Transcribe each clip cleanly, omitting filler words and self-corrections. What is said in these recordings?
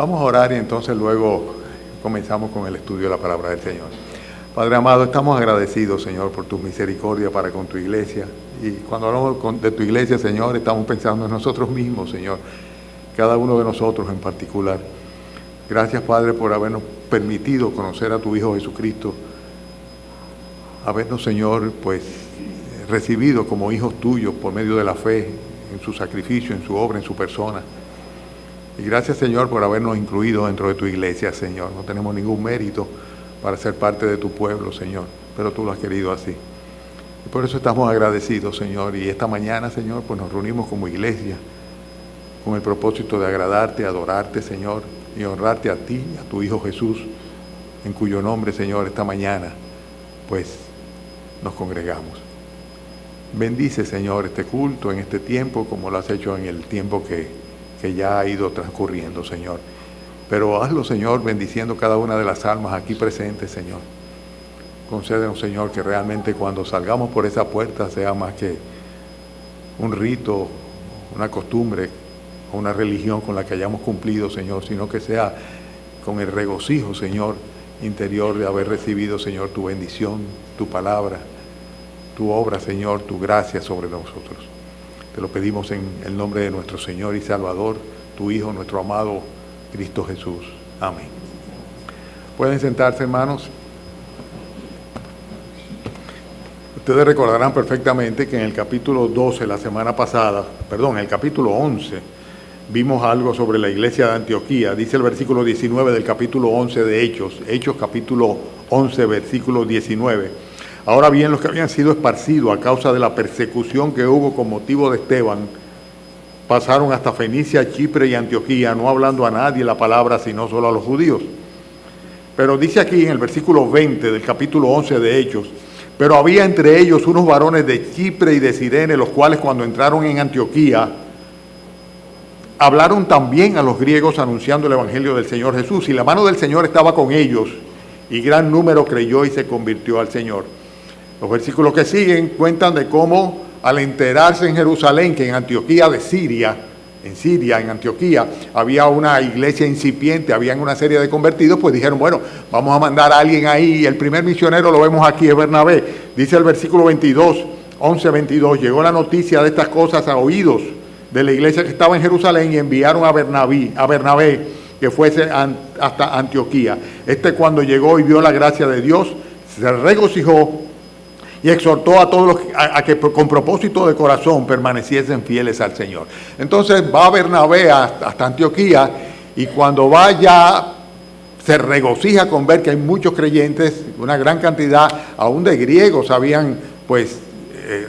Vamos a orar y entonces luego comenzamos con el estudio de la palabra del Señor. Padre amado, estamos agradecidos, Señor, por tu misericordia para con tu iglesia. Y cuando hablamos de tu iglesia, Señor, estamos pensando en nosotros mismos, Señor. Cada uno de nosotros en particular. Gracias, Padre, por habernos permitido conocer a tu Hijo Jesucristo. Habernos, Señor, pues, recibido como hijos tuyos por medio de la fe, en su sacrificio, en su obra, en su persona. Y gracias, Señor, por habernos incluido dentro de tu iglesia, Señor. No tenemos ningún mérito para ser parte de tu pueblo, Señor, pero tú lo has querido así. Y por eso estamos agradecidos, Señor. Y esta mañana, Señor, pues nos reunimos como iglesia con el propósito de agradarte, adorarte, Señor, y honrarte a ti, a tu Hijo Jesús, en cuyo nombre, Señor, esta mañana, pues, nos congregamos. Bendice, Señor, este culto en este tiempo, como lo has hecho en el tiempo que ya ha ido transcurriendo, Señor. Pero hazlo, Señor, bendiciendo cada una de las almas aquí presentes, Señor. Concédenos, Señor, que realmente cuando salgamos por esa puerta sea más que un rito, una costumbre o una religión con la que hayamos cumplido, Señor, sino que sea con el regocijo, Señor, interior de haber recibido, Señor, tu bendición, tu palabra, tu obra, Señor, tu gracia sobre nosotros. Te lo pedimos en el nombre de nuestro Señor y Salvador, tu Hijo, nuestro amado Cristo Jesús. Amén. Pueden sentarse, hermanos. Ustedes recordarán perfectamente que en el capítulo 12, la semana pasada, en el capítulo 11, vimos algo sobre la iglesia de Antioquía. Dice el versículo 19 del capítulo 11 de Hechos capítulo 11, versículo 19. Ahora bien, los que habían sido esparcidos a causa de la persecución que hubo con motivo de Esteban, pasaron hasta Fenicia, Chipre y Antioquía, no hablando a nadie la palabra, sino solo a los judíos. Pero dice aquí en el versículo 20 del capítulo 11 de Hechos, pero había entre ellos unos varones de Chipre y de Cirene, los cuales cuando entraron en Antioquía, hablaron también a los griegos anunciando el evangelio del Señor Jesús, y la mano del Señor estaba con ellos, y gran número creyó y se convirtió al Señor. Los versículos que siguen cuentan de cómo al enterarse en Jerusalén que en Antioquía de Siria, en Antioquía, había una iglesia incipiente, habían una serie de convertidos, pues dijeron, bueno, vamos a mandar a alguien ahí, y el primer misionero lo vemos aquí, es Bernabé. Dice el versículo 11:22, llegó la noticia de estas cosas a oídos de la iglesia que estaba en Jerusalén y enviaron a Bernabé que fuese hasta Antioquía. Cuando llegó y vio la gracia de Dios, se regocijó y exhortó a todos a que con propósito de corazón permaneciesen fieles al Señor. Entonces va Bernabé hasta Antioquía, y cuando vaya se regocija con ver que hay muchos creyentes, una gran cantidad, aún de griegos, habían pues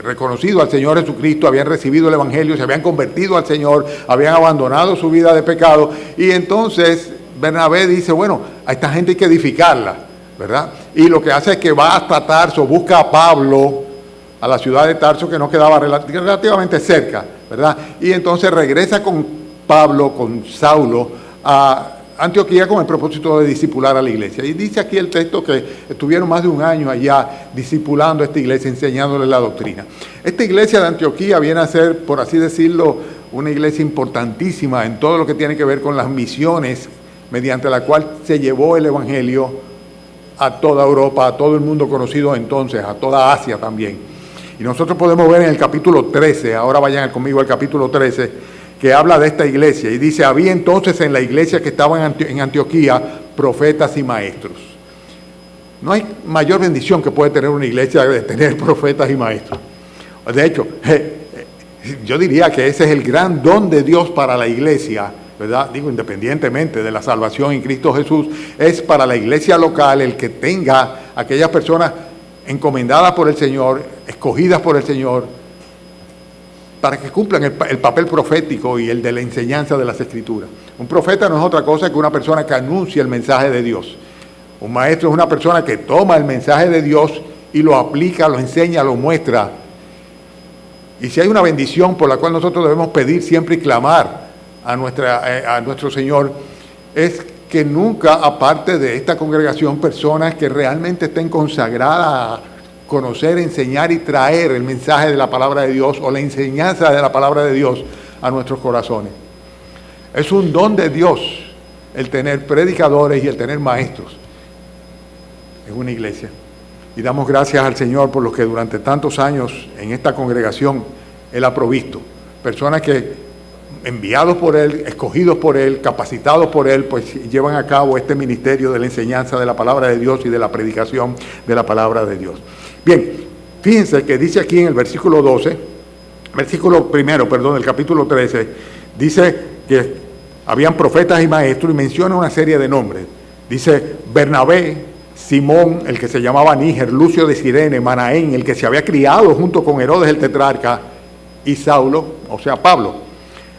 reconocido al Señor Jesucristo, habían recibido el Evangelio, se habían convertido al Señor, habían abandonado su vida de pecado, y entonces Bernabé dice, bueno, a esta gente hay que edificarla, ¿verdad? Y lo que hace es que va hasta Tarso, busca a Pablo, a la ciudad de Tarso, que no quedaba relativamente cerca, ¿verdad? Y entonces regresa con Pablo, con Saulo, a Antioquía con el propósito de discipular a la iglesia. Y dice aquí el texto que estuvieron más de un año allá discipulando a esta iglesia, enseñándole la doctrina. Esta iglesia de Antioquía viene a ser, por así decirlo, una iglesia importantísima en todo lo que tiene que ver con las misiones, mediante la cual se llevó el evangelio a toda Europa, a todo el mundo conocido entonces, a toda Asia también. Y nosotros podemos ver en el capítulo 13, ahora vayan conmigo al capítulo 13, que habla de esta iglesia, y dice, había entonces en la iglesia que estaba en Antioquía profetas y maestros. No hay mayor bendición que puede tener una iglesia de tener profetas y maestros. De hecho, yo diría que ese es el gran don de Dios para la iglesia, ¿verdad? Digo, independientemente de la salvación en Cristo Jesús, es para la iglesia local el que tenga aquellas personas encomendadas por el Señor, escogidas por el Señor, para que cumplan el papel profético y el de la enseñanza de las Escrituras. Un profeta no es otra cosa que una persona que anuncia el mensaje de Dios. Un maestro es una persona que toma el mensaje de Dios y lo aplica, lo enseña, lo muestra. Y si hay una bendición por la cual nosotros debemos pedir siempre y clamar a nuestro Señor, es que nunca, aparte de esta congregación, personas que realmente estén consagradas a conocer, enseñar y traer el mensaje de la palabra de Dios o la enseñanza de la palabra de Dios a nuestros corazones. Es un don de Dios el tener predicadores y el tener maestros en una iglesia. Y damos gracias al Señor por lo que durante tantos años en esta congregación Él ha provisto. Personas que, enviados por Él, escogidos por Él, capacitados por Él, pues llevan a cabo este ministerio de la enseñanza de la palabra de Dios y de la predicación de la palabra de Dios. Bien, fíjense que dice aquí en el versículo 12, el capítulo 13, dice que habían profetas y maestros y menciona una serie de nombres. Dice Bernabé, Simón, el que se llamaba Níger, Lucio de Cirene, Manaén, el que se había criado junto con Herodes el tetrarca, y Saulo, o sea, Pablo.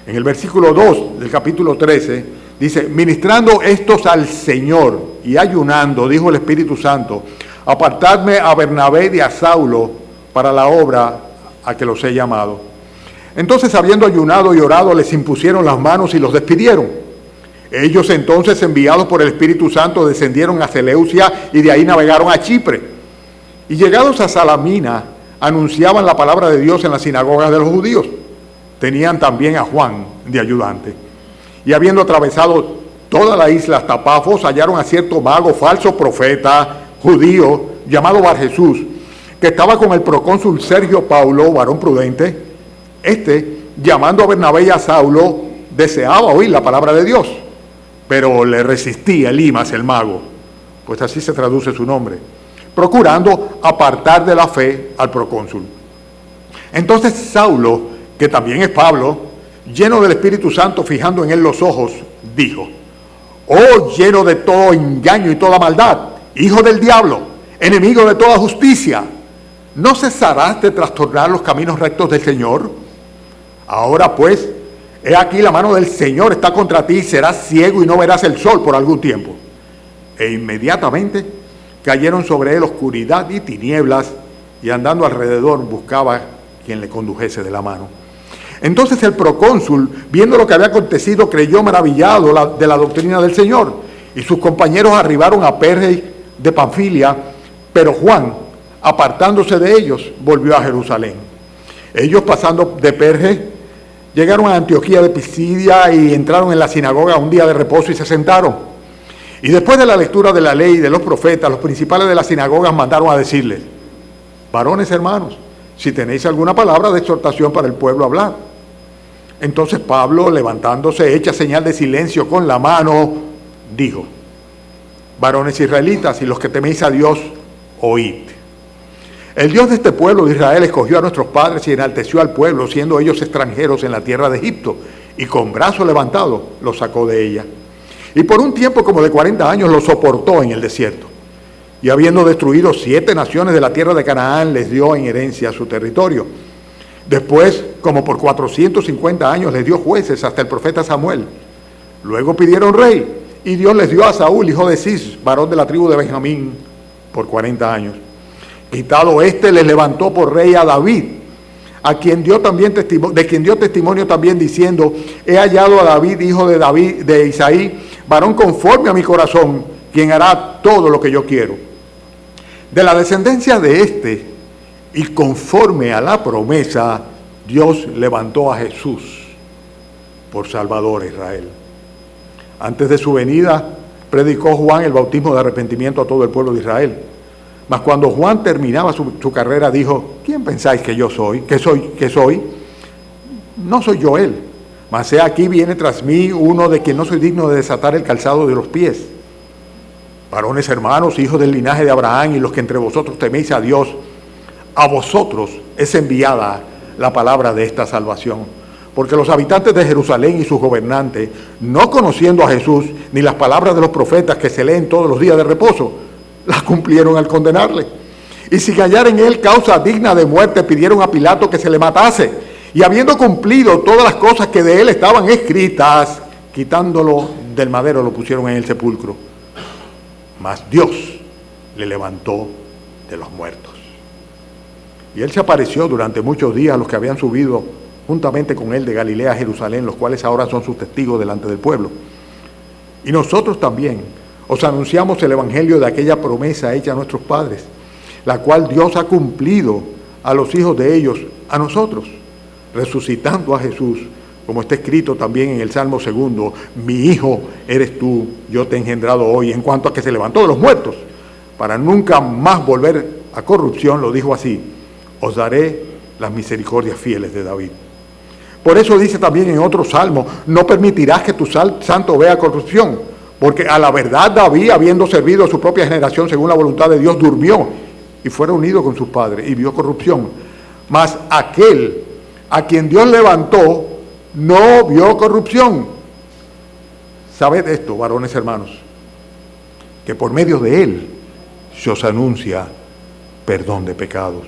En el versículo 2 del capítulo 13, dice, ministrando estos al Señor y ayunando, dijo el Espíritu Santo, apartadme a Bernabé y a Saulo para la obra a que los he llamado. Entonces, habiendo ayunado y orado, les impusieron las manos y los despidieron. Ellos entonces, enviados por el Espíritu Santo, descendieron a Seleucia y de ahí navegaron a Chipre. Y llegados a Salamina, anunciaban la palabra de Dios en las sinagogas de los judíos. Tenían también a Juan de ayudante. Y habiendo atravesado toda la isla hasta Pafos, hallaron a cierto mago, falso profeta, judío, llamado Bar Jesús, que estaba con el procónsul Sergio Paulo, varón prudente. Llamando a Bernabé y a Saulo, deseaba oír la palabra de Dios, pero le resistía Elimas el mago, pues así se traduce su nombre, procurando apartar de la fe al procónsul. Entonces Saulo, que también es Pablo, lleno del Espíritu Santo, fijando en él los ojos, dijo, oh lleno de todo engaño y toda maldad, hijo del diablo, enemigo de toda justicia, ¿no cesarás de trastornar los caminos rectos del Señor? Ahora pues, he aquí la mano del Señor está contra ti, serás ciego y no verás el sol por algún tiempo. E inmediatamente cayeron sobre él oscuridad y tinieblas, y andando alrededor buscaba quien le condujese de la mano. Entonces el procónsul, viendo lo que había acontecido, creyó maravillado de la doctrina del Señor, y sus compañeros arribaron a Perge de Panfilia, pero Juan, apartándose de ellos, volvió a Jerusalén. Ellos, pasando de Perge, llegaron a Antioquía de Pisidia y entraron en la sinagoga un día de reposo y se sentaron. Y después de la lectura de la ley y de los profetas, los principales de las sinagogas mandaron a decirles, varones hermanos, si tenéis alguna palabra de exhortación para el pueblo, hablad. Entonces Pablo, levantándose, hecha señal de silencio con la mano, dijo, varones israelitas y los que teméis a Dios, oíd. El Dios de este pueblo de Israel escogió a nuestros padres y enalteció al pueblo, siendo ellos extranjeros en la tierra de Egipto, y con brazo levantado los sacó de ella. Y por un tiempo como de 40 años los soportó en el desierto. Y habiendo destruido 7 naciones de la tierra de Canaán, les dio en herencia su territorio. Después, como por 450 años, les dio jueces hasta el profeta Samuel. Luego pidieron rey, y Dios les dio a Saúl, hijo de Cis, varón de la tribu de Benjamín, por 40 años. Quitado les levantó por rey a David, a quien dio también de quien dio testimonio también diciendo, he hallado a David, hijo de Isaí, varón conforme a mi corazón, quien hará todo lo que yo quiero. De la descendencia de y conforme a la promesa, Dios levantó a Jesús por Salvador a Israel. Antes de su venida, predicó Juan el bautismo de arrepentimiento a todo el pueblo de Israel. Mas cuando Juan terminaba su carrera, dijo, ¿quién pensáis que yo soy? ¿Que soy? No soy yo él, mas he aquí viene tras mí uno de quien no soy digno de desatar el calzado de los pies. Varones hermanos, hijos del linaje de Abraham y los que entre vosotros teméis a Dios, a vosotros es enviada la palabra de esta salvación. Porque los habitantes de Jerusalén y sus gobernantes, no conociendo a Jesús, ni las palabras de los profetas que se leen todos los días de reposo, las cumplieron al condenarle. Y sin hallar en él causa digna de muerte, pidieron a Pilato que se le matase. Y habiendo cumplido todas las cosas que de él estaban escritas, quitándolo del madero, lo pusieron en el sepulcro. Mas Dios le levantó de los muertos. Y él se apareció durante muchos días a los que habían subido juntamente con él de Galilea a Jerusalén, los cuales ahora son sus testigos delante del pueblo. Y nosotros también os anunciamos el evangelio de aquella promesa hecha a nuestros padres, la cual Dios ha cumplido a los hijos de ellos, a nosotros, resucitando a Jesús, como está escrito también en el Salmo 2, mi hijo eres tú, yo te he engendrado hoy. En cuanto a que se levantó de los muertos, para nunca más volver a corrupción, lo dijo así: os daré las misericordias fieles de David. Por eso dice también en otro salmo: no permitirás que tu santo vea corrupción, porque a la verdad David, habiendo servido a su propia generación según la voluntad de Dios, durmió y fue reunido con sus padres y vio corrupción. Mas aquel a quien Dios levantó no vio corrupción. Sabed esto, varones hermanos, que por medio de él se os anuncia perdón de pecados,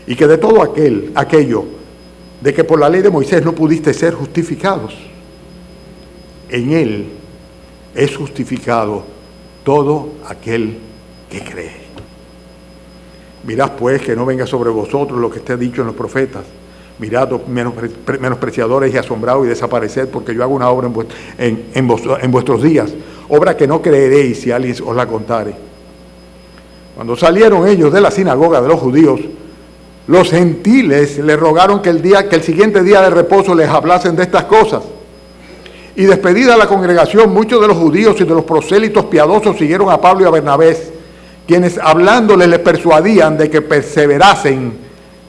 y que de todo aquello de que por la ley de Moisés no pudiste ser justificados, en él es justificado todo aquel que cree. Mirad pues que no venga sobre vosotros lo que esté dicho en los profetas: mirad, menospreciadores, y asombrados, y desapareced, porque yo hago una obra en vuestros días, obra que no creeréis si alguien os la contare. Cuando salieron ellos de la sinagoga de los judíos, los gentiles le rogaron que el siguiente día de reposo les hablasen de estas cosas. Y despedida la congregación, muchos de los judíos y de los prosélitos piadosos siguieron a Pablo y a Bernabé, quienes hablándoles les persuadían de que perseverasen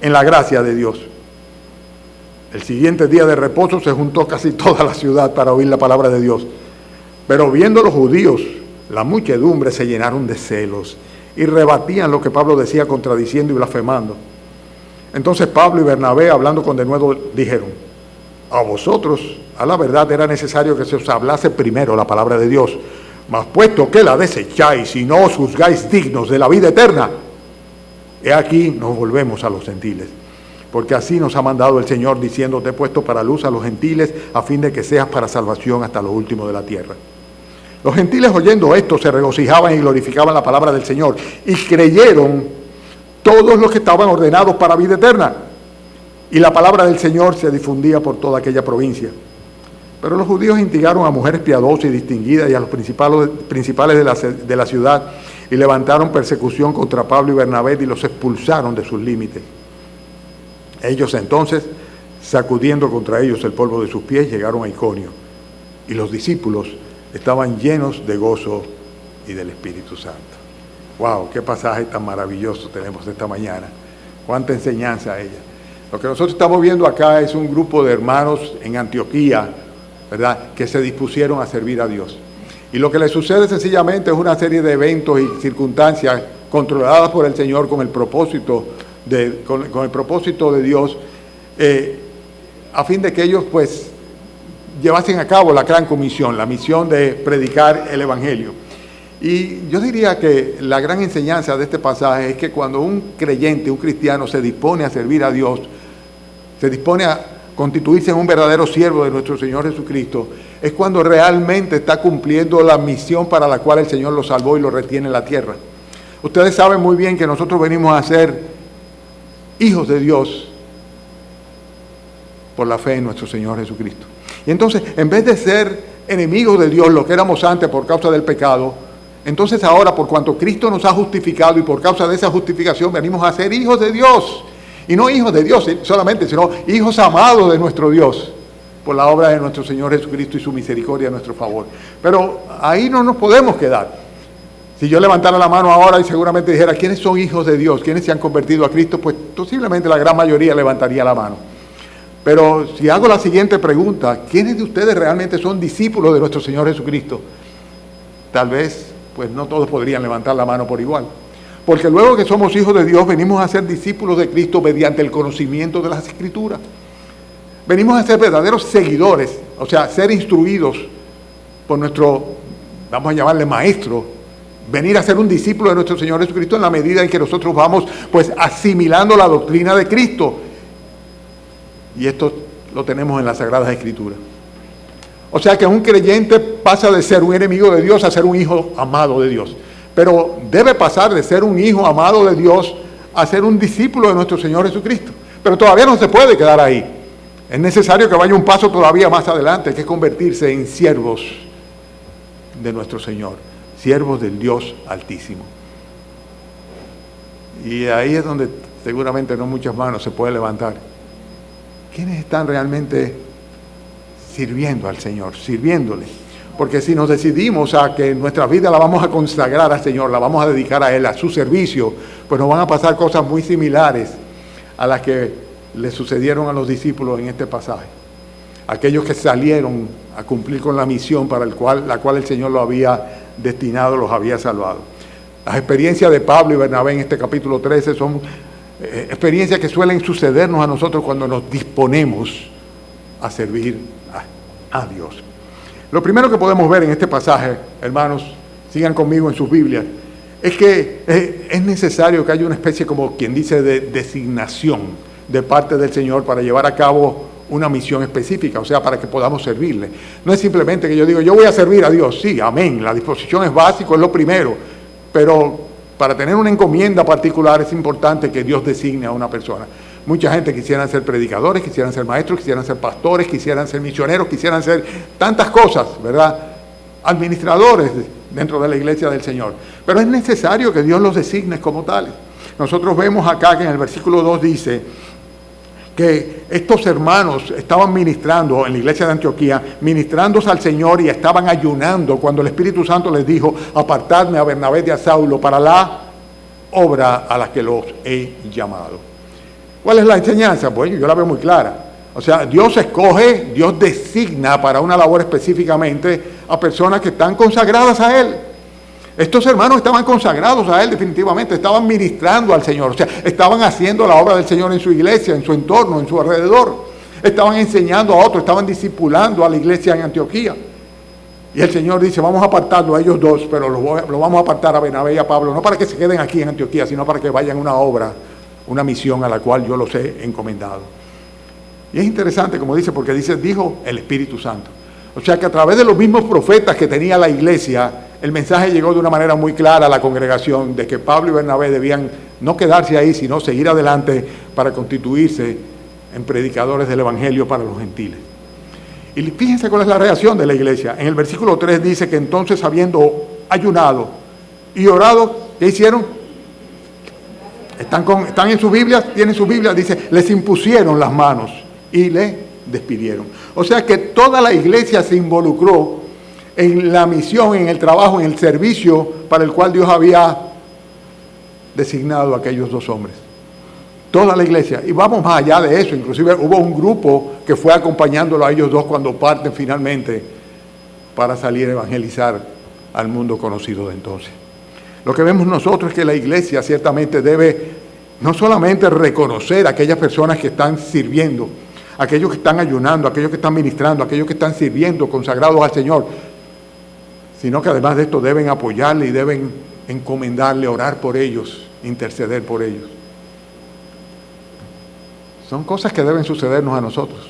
en la gracia de Dios. El siguiente día de reposo se juntó casi toda la ciudad para oír la palabra de Dios. Pero viendo los judíos la muchedumbre, se llenaron de celos y rebatían lo que Pablo decía, contradiciendo y blasfemando. Entonces Pablo y Bernabé, hablando con denuedo, dijeron: a vosotros, a la verdad, era necesario que se os hablase primero la palabra de Dios, mas puesto que la desecháis y no os juzgáis dignos de la vida eterna, he aquí nos volvemos a los gentiles. Porque así nos ha mandado el Señor, diciendo: te he puesto para luz a los gentiles, a fin de que seas para salvación hasta lo último de la tierra. Los gentiles, oyendo esto, se regocijaban y glorificaban la palabra del Señor, y creyeron todos los que estaban ordenados para vida eterna. Y la palabra del Señor se difundía por toda aquella provincia. Pero los judíos instigaron a mujeres piadosas y distinguidas y a los principales de la ciudad, y levantaron persecución contra Pablo y Bernabé y los expulsaron de sus límites. Ellos entonces, sacudiendo contra ellos el polvo de sus pies, llegaron a Iconio, y los discípulos estaban llenos de gozo y del Espíritu Santo. ¡Wow! ¡Qué pasaje tan maravilloso tenemos esta mañana! ¡Cuánta enseñanza ella! Lo que nosotros estamos viendo acá es un grupo de hermanos en Antioquía, ¿verdad?, que se dispusieron a servir a Dios. Y lo que les sucede sencillamente es una serie de eventos y circunstancias controladas por el Señor con el propósito de Dios, a fin de que ellos pues llevasen a cabo la gran comisión, la misión de predicar el Evangelio. Y yo diría que la gran enseñanza de este pasaje es que cuando un creyente, un cristiano, se dispone a servir a Dios, se dispone a constituirse en un verdadero siervo de nuestro Señor Jesucristo, es cuando realmente está cumpliendo la misión para la cual el Señor lo salvó y lo retiene en la tierra. Ustedes saben muy bien que nosotros venimos a ser hijos de Dios por la fe en nuestro Señor Jesucristo. Y entonces, en vez de ser enemigos de Dios, lo que éramos antes por causa del pecado, entonces ahora, por cuanto Cristo nos ha justificado y por causa de esa justificación, venimos a ser hijos de Dios. Y no hijos de Dios solamente, sino hijos amados de nuestro Dios, por la obra de nuestro Señor Jesucristo y su misericordia a nuestro favor. Pero ahí no nos podemos quedar. Si yo levantara la mano ahora y seguramente dijera: ¿quiénes son hijos de Dios? ¿Quiénes se han convertido a Cristo? Pues posiblemente la gran mayoría levantaría la mano. Pero si hago la siguiente pregunta: ¿quiénes de ustedes realmente son discípulos de nuestro Señor Jesucristo? Tal vez, pues no todos podrían levantar la mano por igual. Porque luego que somos hijos de Dios, venimos a ser discípulos de Cristo mediante el conocimiento de las Escrituras. Venimos a ser verdaderos seguidores, o sea, ser instruidos por nuestro, vamos a llamarle maestro, venir a ser un discípulo de nuestro Señor Jesucristo en la medida en que nosotros vamos pues asimilando la doctrina de Cristo. Y esto lo tenemos en las Sagradas Escrituras. O sea que un creyente pasa de ser un enemigo de Dios a ser un hijo amado de Dios. Pero debe pasar de ser un hijo amado de Dios a ser un discípulo de nuestro Señor Jesucristo. Pero todavía no se puede quedar ahí. Es necesario que vaya un paso todavía más adelante, que es convertirse en siervos de nuestro Señor, siervos del Dios Altísimo. Y ahí es donde seguramente no muchas manos se pueden levantar. ¿Quiénes están realmente sirviendo al Señor, sirviéndole. Porque si nos decidimos a que nuestra vida la vamos a consagrar al Señor, la vamos a dedicar a Él, a su servicio, pues nos van a pasar cosas muy similares a las que le sucedieron a los discípulos en este pasaje. Aquellos que salieron a cumplir con la misión para la cual el Señor los había destinado, los había salvado. Las experiencias de Pablo y Bernabé en este capítulo 13 son experiencias que suelen sucedernos a nosotros cuando nos disponemos a servir a Dios. Lo primero que podemos ver en este pasaje, hermanos, sigan conmigo en sus Biblias, es que es necesario que haya una especie, como quien dice, de designación de parte del Señor para llevar a cabo una misión específica, o sea, para que podamos servirle. No es simplemente que yo digo, yo voy a servir a Dios, sí, amén, la disposición es básico, es lo primero, pero para tener una encomienda particular es importante que Dios designe a una persona. Mucha gente quisiera ser predicadores, quisieran ser maestros, quisieran ser pastores, quisieran ser misioneros, quisieran ser tantas cosas, ¿verdad? Administradores dentro de la iglesia del Señor. Pero es necesario que Dios los designe como tales. Nosotros vemos acá que en el versículo 2 dice que estos hermanos estaban ministrando en la iglesia de Antioquía, ministrándose al Señor y estaban ayunando cuando el Espíritu Santo les dijo, apartadme a Bernabé y a Saulo para la obra a la que los he llamado. ¿Cuál es la enseñanza? Pues yo la veo muy clara. O sea, Dios escoge, Dios designa para una labor específicamente a personas que están consagradas a Él. Estos hermanos estaban consagrados a Él definitivamente, estaban ministrando al Señor, o sea, estaban haciendo la obra del Señor en su iglesia, en su entorno, en su alrededor. Estaban enseñando a otros, estaban discipulando a la iglesia en Antioquía. Y el Señor dice, vamos a apartarlo a ellos dos, pero lo vamos a apartar a Bernabé y a Pablo, no para que se queden aquí en Antioquía, sino para que vayan a una obra, una misión a la cual yo los he encomendado. Y es interesante, como dice, porque dijo el Espíritu Santo. O sea que a través de los mismos profetas que tenía la iglesia, el mensaje llegó de una manera muy clara a la congregación de que Pablo y Bernabé debían no quedarse ahí, sino seguir adelante para constituirse en predicadores del Evangelio para los gentiles. Y fíjense cuál es la reacción de la iglesia. En el versículo 3 dice que entonces, habiendo ayunado y orado, ¿qué hicieron? Están en sus Biblias, tienen sus Biblias, dice, les impusieron las manos y le despidieron. O sea que toda la iglesia se involucró en la misión, en el trabajo, en el servicio para el cual Dios había designado a aquellos dos hombres. Toda la iglesia. Y vamos más allá de eso, inclusive hubo un grupo que fue acompañándolo a ellos dos cuando parten finalmente para salir a evangelizar al mundo conocido de entonces. Lo que vemos nosotros es que la iglesia ciertamente debe no solamente reconocer a aquellas personas que están sirviendo, aquellos que están ayunando, aquellos que están ministrando, aquellos que están sirviendo, consagrados al Señor, sino que además de esto deben apoyarle y deben encomendarle, orar por ellos, interceder por ellos. Son cosas que deben sucedernos a nosotros,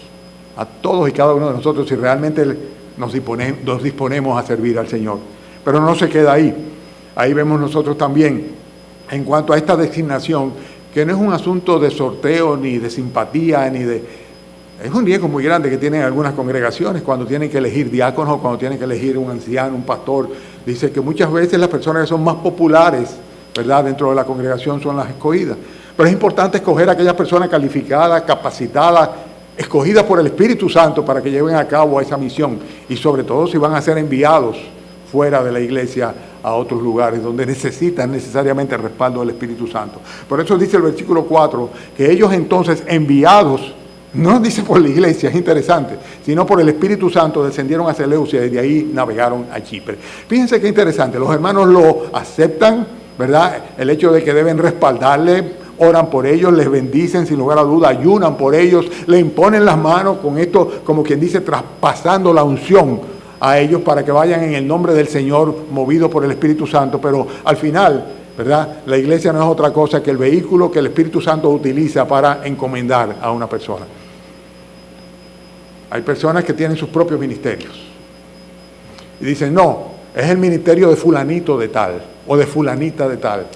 a todos y cada uno de nosotros, si realmente nos disponemos a servir al Señor. Pero no se queda ahí. Ahí vemos nosotros también, en cuanto a esta designación, que no es un asunto de sorteo, ni de simpatía, ni de... Es un riesgo muy grande que tienen algunas congregaciones cuando tienen que elegir diáconos, cuando tienen que elegir un anciano, un pastor. Dice que muchas veces las personas que son más populares, ¿verdad?, dentro de la congregación son las escogidas. Pero es importante escoger a aquellas personas calificadas, capacitadas, escogidas por el Espíritu Santo para que lleven a cabo esa misión. Y sobre todo si van a ser enviados fuera de la iglesia a otros lugares donde necesitan necesariamente el respaldo del Espíritu Santo. Por eso dice el versículo 4, que ellos entonces enviados, no dice por la iglesia, es interesante, sino por el Espíritu Santo descendieron a Seleucia y de ahí navegaron a Chipre. Fíjense qué interesante, los hermanos lo aceptan, ¿verdad? El hecho de que deben respaldarle, oran por ellos, les bendicen sin lugar a duda, ayunan por ellos, le imponen las manos con esto, como quien dice, traspasando la unción a ellos para que vayan en el nombre del Señor, movidos por el Espíritu Santo. Pero al final, ¿verdad?, la iglesia no es otra cosa que el vehículo que el Espíritu Santo utiliza para encomendar a una persona. Hay personas que tienen sus propios ministerios y dicen, no, es el ministerio de fulanito de tal o de fulanita de tal.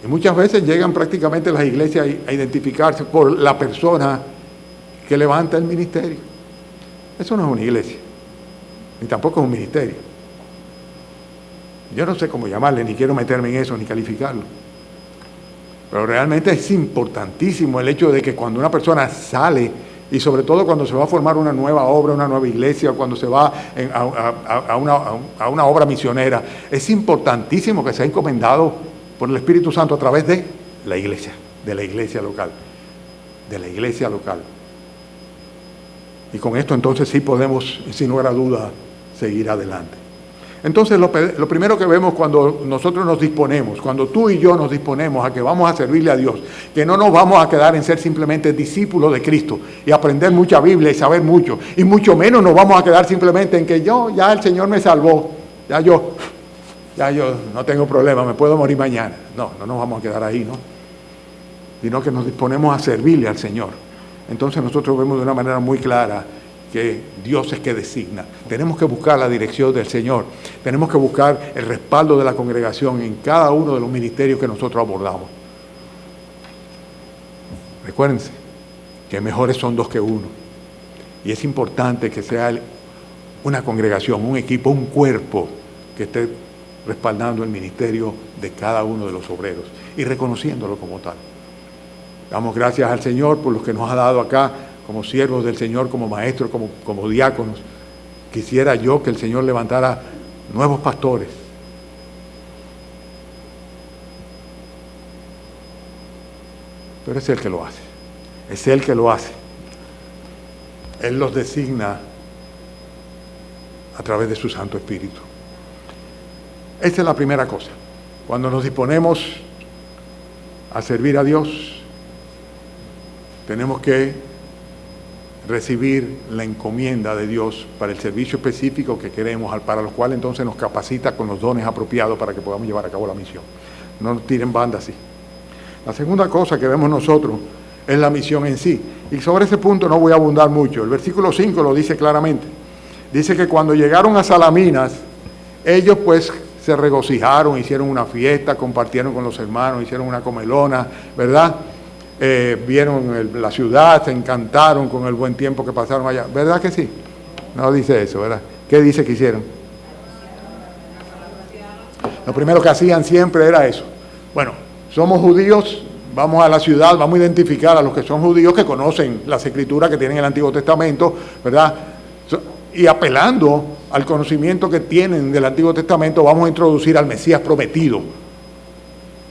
Y muchas veces llegan prácticamente las iglesias a identificarse por la persona que levanta el ministerio. Eso no es una iglesia, ni tampoco es un ministerio. Yo no sé cómo llamarle, ni quiero meterme en eso, ni calificarlo. Pero realmente es importantísimo el hecho de que cuando una persona sale Y sobre todo cuando se va a formar una nueva obra, una nueva iglesia, cuando se va a una obra misionera, es importantísimo que sea encomendado por el Espíritu Santo a través de la iglesia local. Y con esto entonces sí podemos, sin lugar a duda, seguir adelante. Entonces lo primero que vemos cuando nosotros nos disponemos, cuando tú y yo nos disponemos a que vamos a servirle a Dios, que no nos vamos a quedar en ser simplemente discípulos de Cristo y aprender mucha Biblia y saber mucho, y mucho menos nos vamos a quedar simplemente en que ya el Señor me salvó, ya yo no tengo problema, me puedo morir mañana. No nos vamos a quedar ahí, ¿no? Sino que nos disponemos a servirle al Señor. Entonces nosotros vemos de una manera muy clara que Dios es que designa. Tenemos que buscar la dirección del Señor. Tenemos que buscar el respaldo de la congregación en cada uno de los ministerios que nosotros abordamos. Recuérdense que mejores son dos que uno. Y es importante que sea una congregación, un equipo, un cuerpo que esté respaldando el ministerio de cada uno de los obreros y reconociéndolo como tal. Damos gracias al Señor por los que nos ha dado acá como siervos del Señor, como maestros, como diáconos. Quisiera yo que el Señor levantara nuevos pastores. Pero es Él que lo hace. Es Él que lo hace. Él los designa a través de su Santo Espíritu. Esa es la primera cosa. Cuando nos disponemos a servir a Dios, tenemos que recibir la encomienda de Dios para el servicio específico que queremos, para los cuales entonces nos capacita con los dones apropiados para que podamos llevar a cabo la misión. No nos tiren banda así. La segunda cosa que vemos nosotros es la misión en sí. Y sobre ese punto no voy a abundar mucho. El versículo 5 lo dice claramente. Dice que cuando llegaron a Salaminas, ellos pues se regocijaron, hicieron una fiesta, compartieron con los hermanos, hicieron una comelona, ¿verdad? Vieron la ciudad, se encantaron con el buen tiempo que pasaron allá. ¿Verdad que sí? No dice eso, ¿verdad? ¿Qué dice que hicieron? Lo primero que hacían siempre era eso. Bueno, somos judíos, vamos a la ciudad, vamos a identificar a los que son judíos, que conocen las escrituras que tienen el Antiguo Testamento, ¿verdad? Y apelando al conocimiento que tienen del Antiguo Testamento, vamos a introducir al Mesías prometido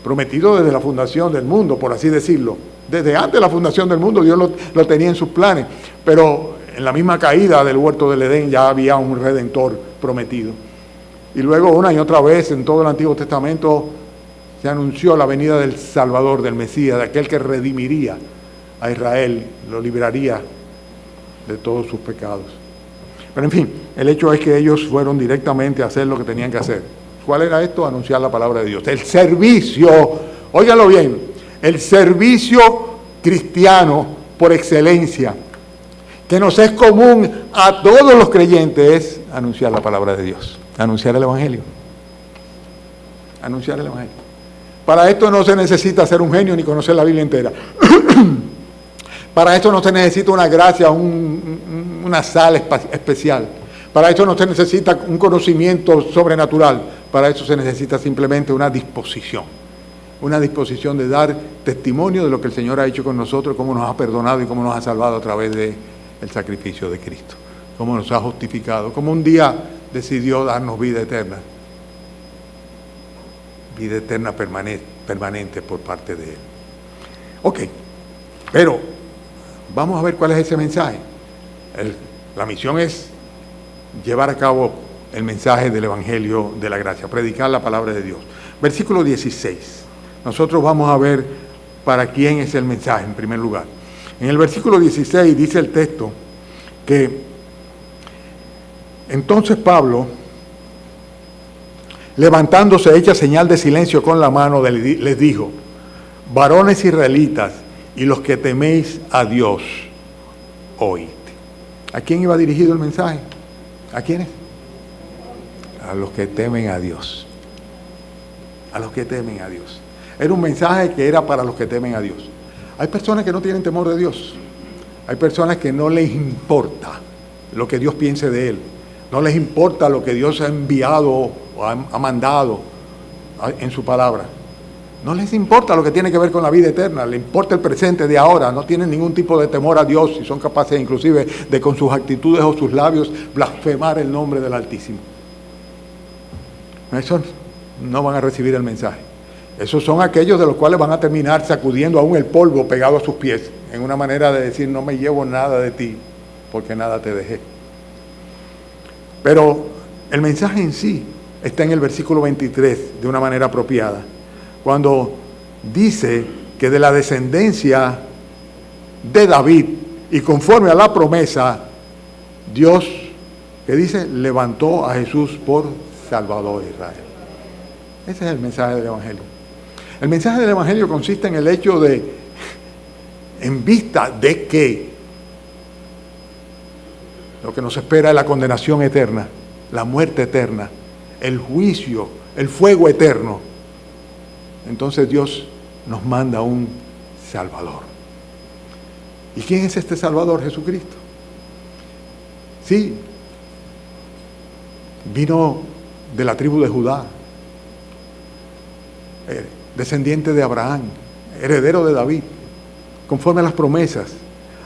desde la fundación del mundo, por así decirlo. Desde antes de la fundación del mundo Dios lo tenía en sus planes, pero en la misma caída del huerto del Edén ya había un Redentor prometido. Y luego una y otra vez en todo el Antiguo Testamento se anunció la venida del Salvador, del Mesías, de aquel que redimiría a Israel, lo libraría de todos sus pecados. Pero en fin, el hecho es que ellos fueron directamente a hacer lo que tenían que hacer. ¿Cuál era esto? Anunciar la palabra de Dios. El servicio, óiganlo bien, el servicio cristiano por excelencia, que nos es común a todos los creyentes, es anunciar la palabra de Dios, anunciar el Evangelio. Anunciar el Evangelio. Para esto no se necesita ser un genio ni conocer la Biblia entera. Para esto no se necesita una gracia, una sal especial. Para esto no se necesita un conocimiento sobrenatural. Para eso se necesita simplemente una disposición de dar testimonio de lo que el Señor ha hecho con nosotros, cómo nos ha perdonado y cómo nos ha salvado a través del sacrificio de Cristo, cómo nos ha justificado, cómo un día decidió darnos vida eterna permanente por parte de Él. Ok, pero vamos a ver cuál es ese mensaje. La misión es llevar a cabo el mensaje del Evangelio de la gracia, predicar la palabra de Dios. Versículo 16. Nosotros vamos a ver para quién es el mensaje en primer lugar. En el versículo 16 dice el texto que entonces Pablo, levantándose, hecha señal de silencio con la mano, les dijo: varones israelitas y los que teméis a Dios, oíd. ¿A quién iba dirigido el mensaje? ¿A quiénes? A los que temen a Dios. A los que temen a Dios. Era un mensaje que era para los que temen a Dios. Hay personas que no tienen temor de Dios. Hay personas que no les importa lo que Dios piense de él. No les importa lo que Dios ha enviado o ha mandado en su palabra. No les importa lo que tiene que ver con la vida eterna, les importa el presente de ahora, no tienen ningún tipo de temor a Dios y son capaces inclusive de con sus actitudes o sus labios blasfemar el nombre del Altísimo. Esos no van a recibir el mensaje. Esos son aquellos de los cuales van a terminar sacudiendo aún el polvo pegado a sus pies, en una manera de decir, no me llevo nada de ti, porque nada te dejé. Pero el mensaje en sí está en el versículo 23 de una manera apropiada, cuando dice que de la descendencia de David y conforme a la promesa, Dios, que dice, levantó a Jesús por Salvador de Israel. Ese es el mensaje del Evangelio. El mensaje del Evangelio consiste en el hecho de, en vista de que lo que nos espera es la condenación eterna, la muerte eterna, el juicio, el fuego eterno. Entonces Dios nos manda un Salvador. ¿Y quién es este Salvador? Jesucristo. Sí, vino de la tribu de Judá, descendiente de Abraham, heredero de David, conforme a las promesas,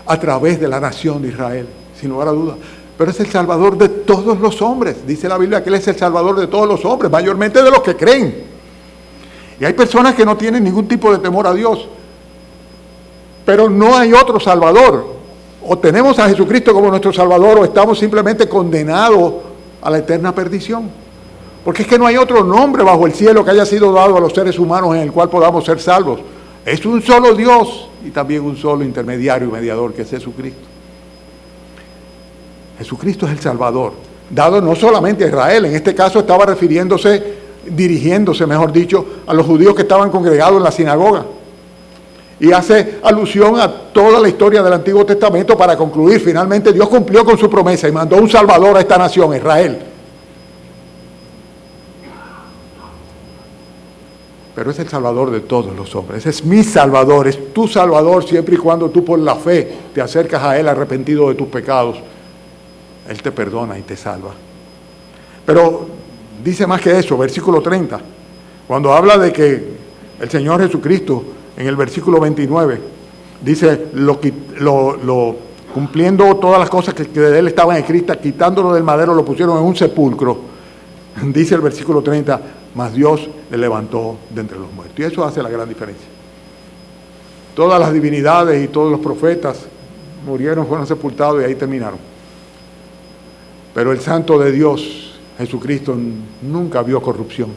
a través de la nación de Israel, sin lugar a dudas. Pero es el Salvador de todos los hombres. Dice la Biblia que Él es el Salvador de todos los hombres, mayormente de los que creen. Y hay personas que no tienen ningún tipo de temor a Dios. Pero no hay otro Salvador. O tenemos a Jesucristo como nuestro Salvador o estamos simplemente condenados a la eterna perdición. Porque es que no hay otro nombre bajo el cielo que haya sido dado a los seres humanos en el cual podamos ser salvos. Es un solo Dios y también un solo intermediario y mediador, que es Jesucristo. Jesucristo es el Salvador, dado no solamente a Israel, en este caso estaba dirigiéndose, mejor dicho, a los judíos que estaban congregados en la sinagoga. Y hace alusión a toda la historia del Antiguo Testamento para concluir. Finalmente Dios cumplió con su promesa y mandó un Salvador a esta nación, Israel. Pero es el Salvador de todos los hombres. Ese es mi Salvador, es tu Salvador siempre y cuando tú por la fe te acercas a Él arrepentido de tus pecados. Él te perdona y te salva. Pero dice más que eso, versículo 30, cuando habla de que el Señor Jesucristo, en el versículo 29, dice, cumpliendo todas las cosas que de Él estaban escritas, quitándolo del madero, lo pusieron en un sepulcro. Dice el versículo 30, mas Dios le levantó de entre los muertos. Y eso hace la gran diferencia. Todas las divinidades y todos los profetas murieron, fueron sepultados y ahí terminaron. Pero el Santo de Dios, Jesucristo, nunca vio corrupción.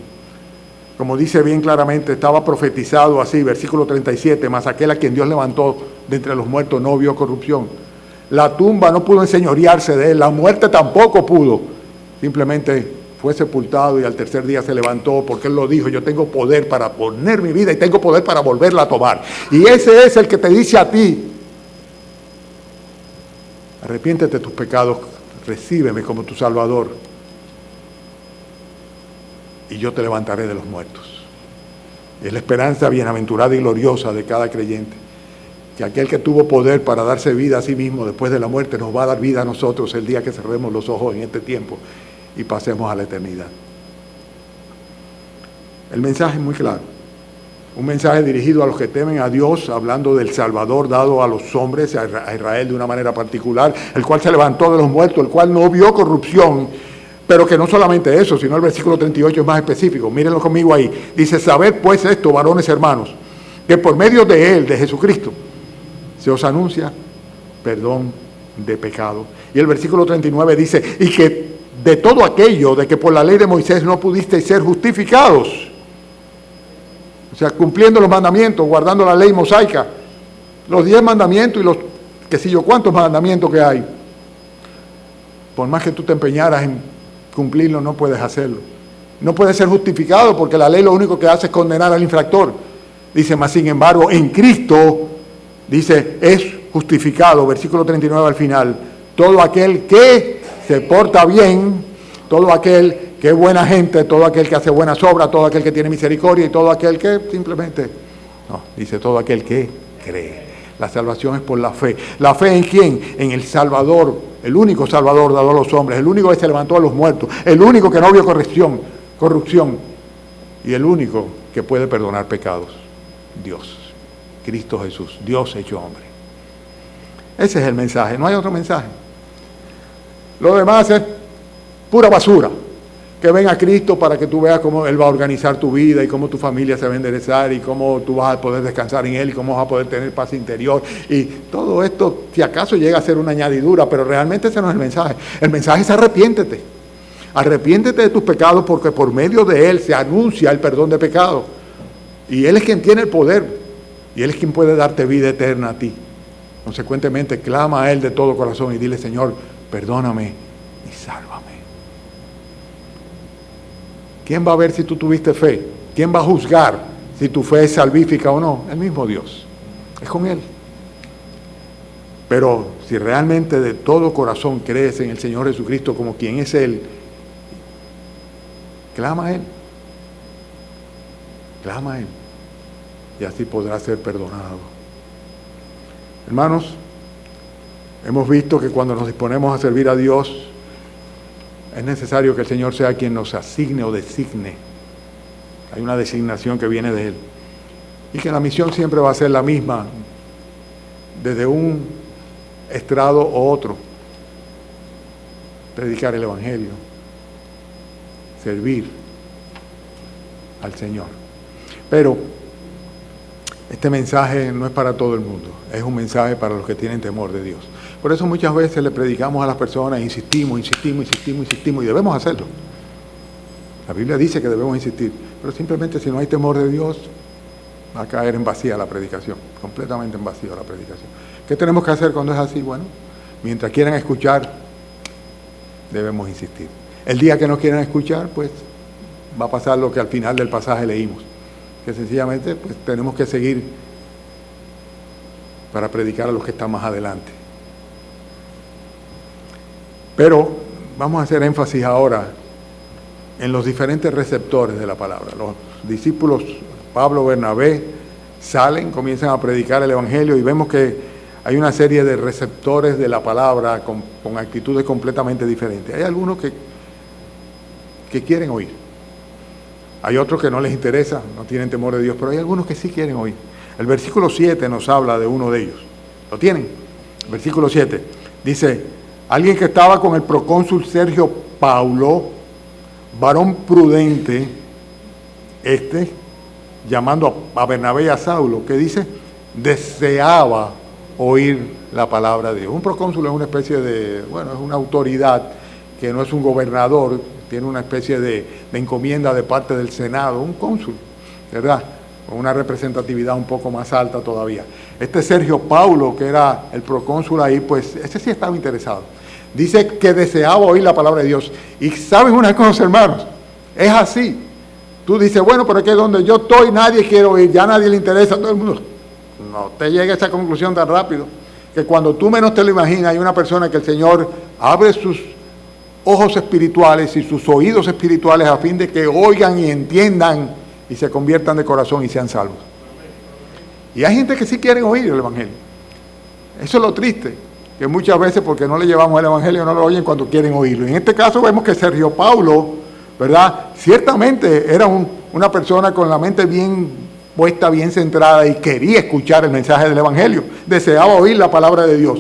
Como dice bien claramente, estaba profetizado así, versículo 37, mas aquel a quien Dios levantó de entre los muertos no vio corrupción. La tumba no pudo enseñorearse de él, la muerte tampoco pudo. Simplemente fue sepultado y al tercer día se levantó porque Él lo dijo, yo tengo poder para poner mi vida y tengo poder para volverla a tomar. Y ese es el que te dice a ti, arrepiéntete de tus pecados, recíbeme como tu Salvador y yo te levantaré de los muertos. Y es la esperanza bienaventurada y gloriosa de cada creyente, que aquel que tuvo poder para darse vida a sí mismo después de la muerte nos va a dar vida a nosotros el día que cerremos los ojos en este tiempo y pasemos a la eternidad. El mensaje es muy claro, un mensaje dirigido a los que temen a Dios, hablando del Salvador dado a los hombres, a Israel de una manera particular, el cual se levantó de los muertos, el cual no vio corrupción, pero que no solamente eso, sino el versículo 38 es más específico. Mírenlo conmigo ahí. Dice, sabed pues esto, varones hermanos, que por medio de Él, de Jesucristo, se os anuncia perdón de pecado. Y el versículo 39 dice, y que de todo aquello de que por la ley de Moisés no pudisteis ser justificados, o sea, cumpliendo los mandamientos, guardando la ley mosaica, los 10 mandamientos y los qué sé yo cuántos mandamientos que hay, por más que tú te empeñaras en cumplirlo, no puedes hacerlo. No puedes ser justificado porque la ley lo único que hace es condenar al infractor. Dice, mas sin embargo, en Cristo, dice, es justificado, versículo 39 al final, todo aquel que se porta bien, todo aquel que es buena gente, todo aquel que hace buenas obras, todo aquel que tiene misericordia y todo aquel que simplemente, no, dice todo aquel que cree. La salvación es por la fe. ¿La fe en quién? En el Salvador, el único Salvador dado a los hombres, el único que se levantó a los muertos, el único que no vio corrupción, y el único que puede perdonar pecados. Dios, Cristo Jesús, Dios hecho hombre. Ese es el mensaje, no hay otro mensaje. Lo demás es pura basura. Que venga Cristo para que tú veas cómo Él va a organizar tu vida y cómo tu familia se va a enderezar y cómo tú vas a poder descansar en Él y cómo vas a poder tener paz interior. Y todo esto, si acaso llega a ser una añadidura, pero realmente ese no es el mensaje. El mensaje es arrepiéntete. Arrepiéntete de tus pecados porque por medio de Él se anuncia el perdón de pecados. Y Él es quien tiene el poder y Él es quien puede darte vida eterna a ti. Consecuentemente, clama a Él de todo corazón y dile: Señor, perdóname y sálvame. ¿Quién va a ver si tú tuviste fe? ¿Quién va a juzgar si tu fe es salvífica o no? El mismo Dios. Es con Él. Pero si realmente de todo corazón crees en el Señor Jesucristo como quien es Él, clama a Él. Clama a Él. Y así podrás ser perdonado. Hermanos, hemos visto que cuando nos disponemos a servir a Dios, es necesario que el Señor sea quien nos asigne o designe. Hay una designación que viene de Él. Y que la misión siempre va a ser la misma, desde un estrado o otro. Predicar el Evangelio. Servir al Señor. Pero este mensaje no es para todo el mundo. Es un mensaje para los que tienen temor de Dios. Por eso muchas veces le predicamos a las personas, insistimos, y debemos hacerlo. La Biblia dice que debemos insistir, pero simplemente si no hay temor de Dios, va a caer en vacía la predicación, completamente en vacío la predicación. ¿Qué tenemos que hacer cuando es así? Bueno, mientras quieran escuchar, debemos insistir. El día que no quieran escuchar, pues va a pasar lo que al final del pasaje leímos, que sencillamente pues tenemos que seguir para predicar a los que están más adelante. Pero vamos a hacer énfasis ahora en los diferentes receptores de la palabra. Los discípulos Pablo, Bernabé, salen, comienzan a predicar el Evangelio y vemos que hay una serie de receptores de la palabra con actitudes completamente diferentes. Hay algunos que quieren oír. Hay otros que no les interesa, no tienen temor de Dios, pero hay algunos que sí quieren oír. El versículo 7 nos habla de uno de ellos. ¿Lo tienen? Versículo 7 dice: alguien que estaba con el procónsul Sergio Paulo, varón prudente, llamando a Bernabé y a Saulo, que dice, deseaba oír la palabra de Dios. Un procónsul es una especie de, es una autoridad que no es un gobernador, tiene una especie de encomienda de parte del Senado, un cónsul, ¿verdad? Con una representatividad un poco más alta todavía. Sergio Paulo, que era el procónsul ahí, pues ese sí estaba interesado. Dice que deseaba oír la palabra de Dios. Y ¿saben una cosa, hermanos? Es así. Tú dices, bueno, pero es que donde yo estoy nadie quiere oír, ya a nadie le interesa, todo el mundo. No te llega a esa conclusión tan rápido, que cuando tú menos te lo imaginas, hay una persona que el Señor abre sus ojos espirituales y sus oídos espirituales a fin de que oigan y entiendan y se conviertan de corazón y sean salvos. Y hay gente que sí quiere oír el Evangelio. Eso es lo triste, que muchas veces porque no le llevamos el Evangelio no lo oyen cuando quieren oírlo. En este caso vemos que Sergio Paulo, ¿verdad? Ciertamente era una persona con la mente bien puesta, bien centrada y quería escuchar el mensaje del Evangelio. Deseaba oír la palabra de Dios.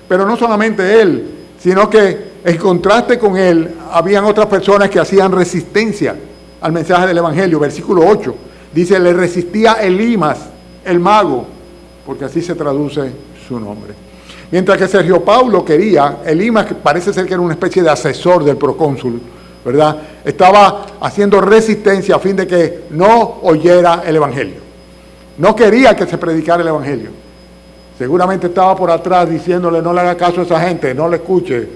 Pero no solamente él, sino que en contraste con él, habían otras personas que hacían resistencia al mensaje del Evangelio. Versículo 8, dice, le resistía Elimas, el mago, porque así se traduce su nombre. Mientras que Sergio Paulo quería, Elimas, que parece ser que era una especie de asesor del procónsul, ¿verdad? Estaba haciendo resistencia a fin de que no oyera el Evangelio. No quería que se predicara el Evangelio. Seguramente estaba por atrás diciéndole, no le haga caso a esa gente, no le escuche.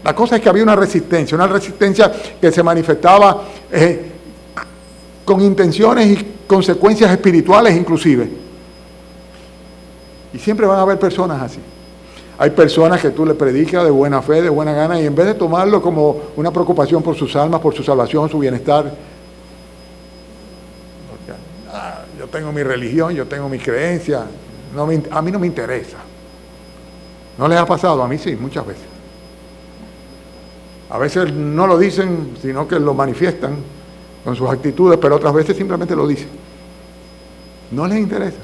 La cosa es que había una resistencia que se manifestaba con intenciones y consecuencias espirituales inclusive. Y siempre van a haber personas así. Hay personas que tú le predicas de buena fe, de buena gana, y en vez de tomarlo como una preocupación por sus almas, por su salvación, su bienestar, yo tengo mi religión, yo tengo mi creencia, a mí no me interesa. ¿No les ha pasado? A mí sí, muchas veces. A veces no lo dicen, sino que lo manifiestan. con sus actitudes, pero otras veces simplemente lo dicen. No les interesa.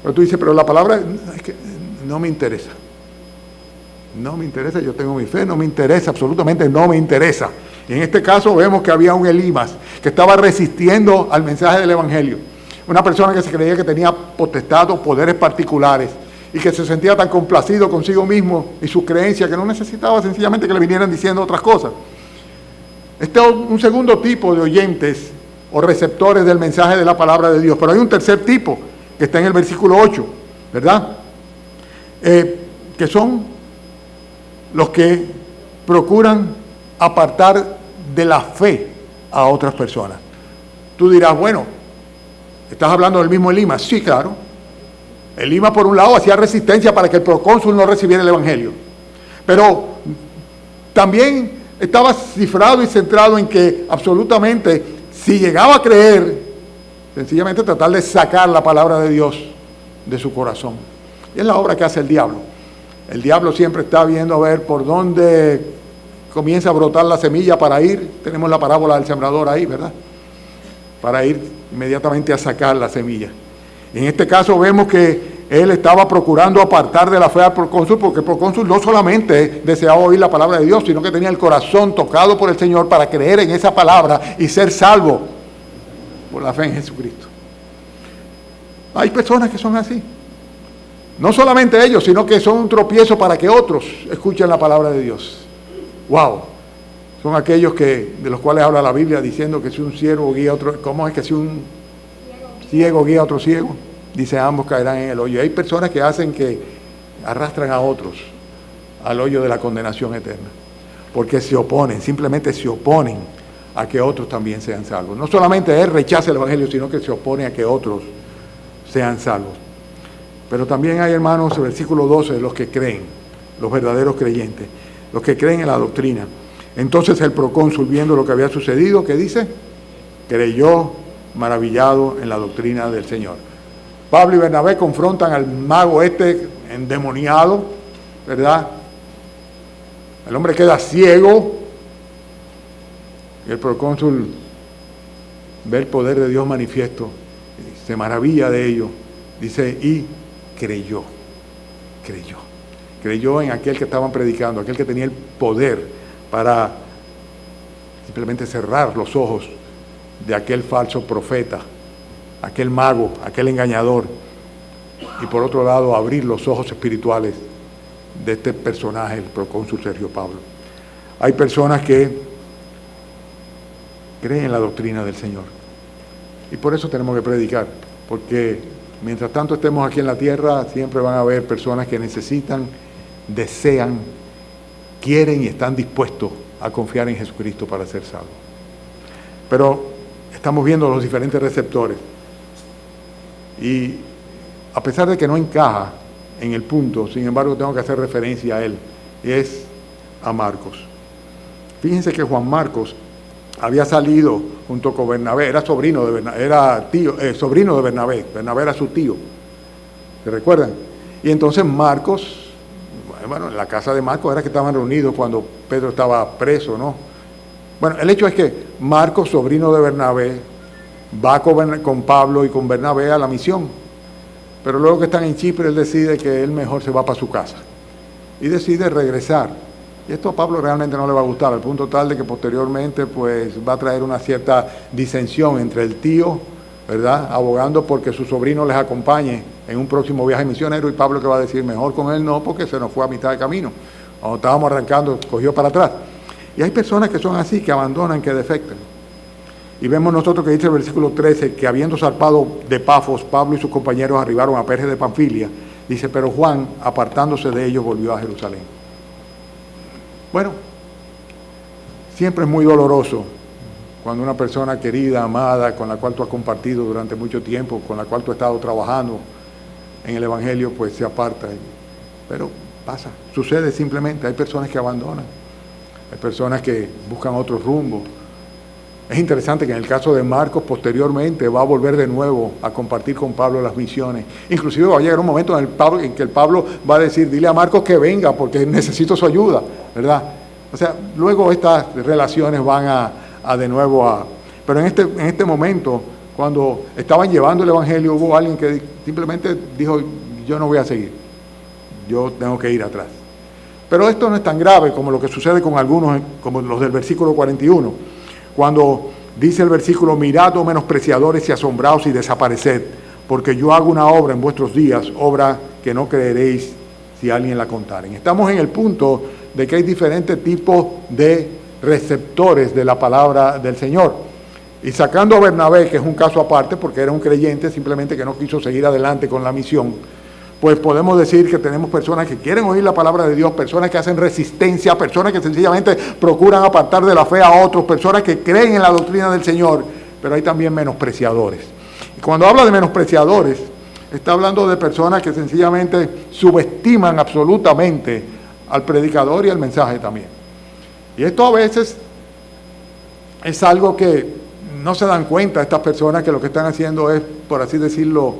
Pero tú dices, pero la palabra es que no me interesa. No me interesa, yo tengo mi fe, no me interesa, absolutamente no me interesa. Y en este caso vemos que había un Elimas que estaba resistiendo al mensaje del Evangelio. Una persona que se creía que tenía potestad o poderes particulares y que se sentía tan complacido consigo mismo y su creencia que no necesitaba sencillamente que le vinieran diciendo otras cosas. Este es un segundo tipo de oyentes o receptores del mensaje de la palabra de Dios. Pero hay un tercer tipo que está en el versículo 8, ¿verdad? Que son los que procuran apartar de la fe a otras personas. Tú dirás, bueno, ¿estás hablando del mismo Elimas? Sí, claro. Elimas, por un lado, hacía resistencia para que el procónsul no recibiera el Evangelio. Pero también estaba cifrado y centrado en que absolutamente, si llegaba a creer, sencillamente tratar de sacar la palabra de Dios de su corazón. Y es la obra que hace el diablo. El diablo siempre está viendo a ver por dónde comienza a brotar la semilla para ir. Tenemos la parábola del sembrador ahí, ¿verdad? Para ir inmediatamente a sacar la semilla. En este caso vemos que él estaba procurando apartar de la fe al procónsul, porque el procónsul no solamente deseaba oír la palabra de Dios, sino que tenía el corazón tocado por el Señor para creer en esa palabra y ser salvo por la fe en Jesucristo. Hay personas que son así. No solamente ellos, sino que son un tropiezo para que otros escuchen la palabra de Dios. ¡Wow! Son aquellos de los cuales habla la Biblia diciendo que si un siervo guía a otro... ¿Cómo es que si un ciego guía a otro ciego? Dice, ambos caerán en el hoyo. Hay personas que hacen que arrastran a otros al hoyo de la condenación eterna. Porque se oponen, simplemente se oponen a que otros también sean salvos. No solamente él rechaza el Evangelio, sino que se opone a que otros sean salvos. Pero también hay, hermanos, el versículo 12, los que creen, los verdaderos creyentes, los que creen en la doctrina. Entonces el procónsul, viendo lo que había sucedido, ¿qué dice? Creyó maravillado en la doctrina del Señor. Pablo y Bernabé confrontan al mago endemoniado, ¿verdad? El hombre queda ciego y el procónsul ve el poder de Dios manifiesto, se maravilla de ello, dice, y creyó en aquel que estaban predicando, aquel que tenía el poder para simplemente cerrar los ojos de aquel falso profeta, aquel mago, aquel engañador, y por otro lado abrir los ojos espirituales de este personaje, el procónsul Sergio Pablo. Hay personas que creen en la doctrina del Señor y por eso tenemos que predicar, porque mientras tanto estemos aquí en la tierra siempre van a haber personas que necesitan, desean, quieren y están dispuestos a confiar en Jesucristo para ser salvos. Pero estamos viendo los diferentes receptores y a pesar de que no encaja en el punto, sin embargo tengo que hacer referencia a él, y es a Marcos. Fíjense que Juan Marcos había salido junto con Bernabé, era sobrino de Bernabé, sobrino de Bernabé, Bernabé era su tío, ¿se recuerdan? Y entonces Marcos, bueno, en la casa de Marcos era que estaban reunidos cuando Pedro estaba preso, ¿no? Bueno, el hecho es que Marcos, sobrino de Bernabé, va con Pablo y con Bernabé a la misión, pero luego que están en Chipre, él decide que él mejor se va para su casa y decide regresar. Y esto a Pablo realmente no le va a gustar, al punto tal de que posteriormente pues va a traer una cierta disensión entre el tío, ¿verdad?, abogando porque su sobrino les acompañe en un próximo viaje misionero, y Pablo que va a decir, mejor con él no, porque se nos fue a mitad de camino. Cuando estábamos arrancando, cogió para atrás. Y hay personas que son así, que abandonan, que defectan. Y vemos nosotros que dice el versículo 13, que habiendo zarpado de Pafos, Pablo y sus compañeros arribaron a Perge de Panfilia. Dice, pero Juan, apartándose de ellos, volvió a Jerusalén. Bueno, siempre es muy doloroso cuando una persona querida, amada, con la cual tú has compartido durante mucho tiempo, con la cual tú has estado trabajando en el Evangelio, pues se aparta. Pero pasa, sucede simplemente. Hay personas que abandonan, hay personas que buscan otro rumbo. Es interesante que en el caso de Marcos, posteriormente va a volver de nuevo a compartir con Pablo las misiones. Inclusive va a llegar un momento en que el Pablo va a decir, dile a Marcos que venga porque necesito su ayuda, ¿verdad? O sea, luego estas relaciones van a de nuevo Pero en este momento, cuando estaban llevando el Evangelio, hubo alguien que simplemente dijo, yo no voy a seguir, yo tengo que ir atrás. Pero esto no es tan grave como lo que sucede con algunos, como los del versículo 41, cuando dice el versículo, mirad, oh menospreciadores, y asombraos y desapareced, porque yo hago una obra en vuestros días, obra que no creeréis si alguien la contaren. Estamos en el punto de que hay diferentes tipos de receptores de la palabra del Señor. Y sacando a Bernabé, que es un caso aparte, porque era un creyente, simplemente que no quiso seguir adelante con la misión, pues podemos decir que tenemos personas que quieren oír la palabra de Dios, personas que hacen resistencia, personas que sencillamente procuran apartar de la fe a otros, personas que creen en la doctrina del Señor, pero hay también menospreciadores. Y cuando habla de menospreciadores, está hablando de personas que sencillamente subestiman absolutamente al predicador y al mensaje también. Y esto a veces es algo que no se dan cuenta estas personas, que lo que están haciendo es, por así decirlo,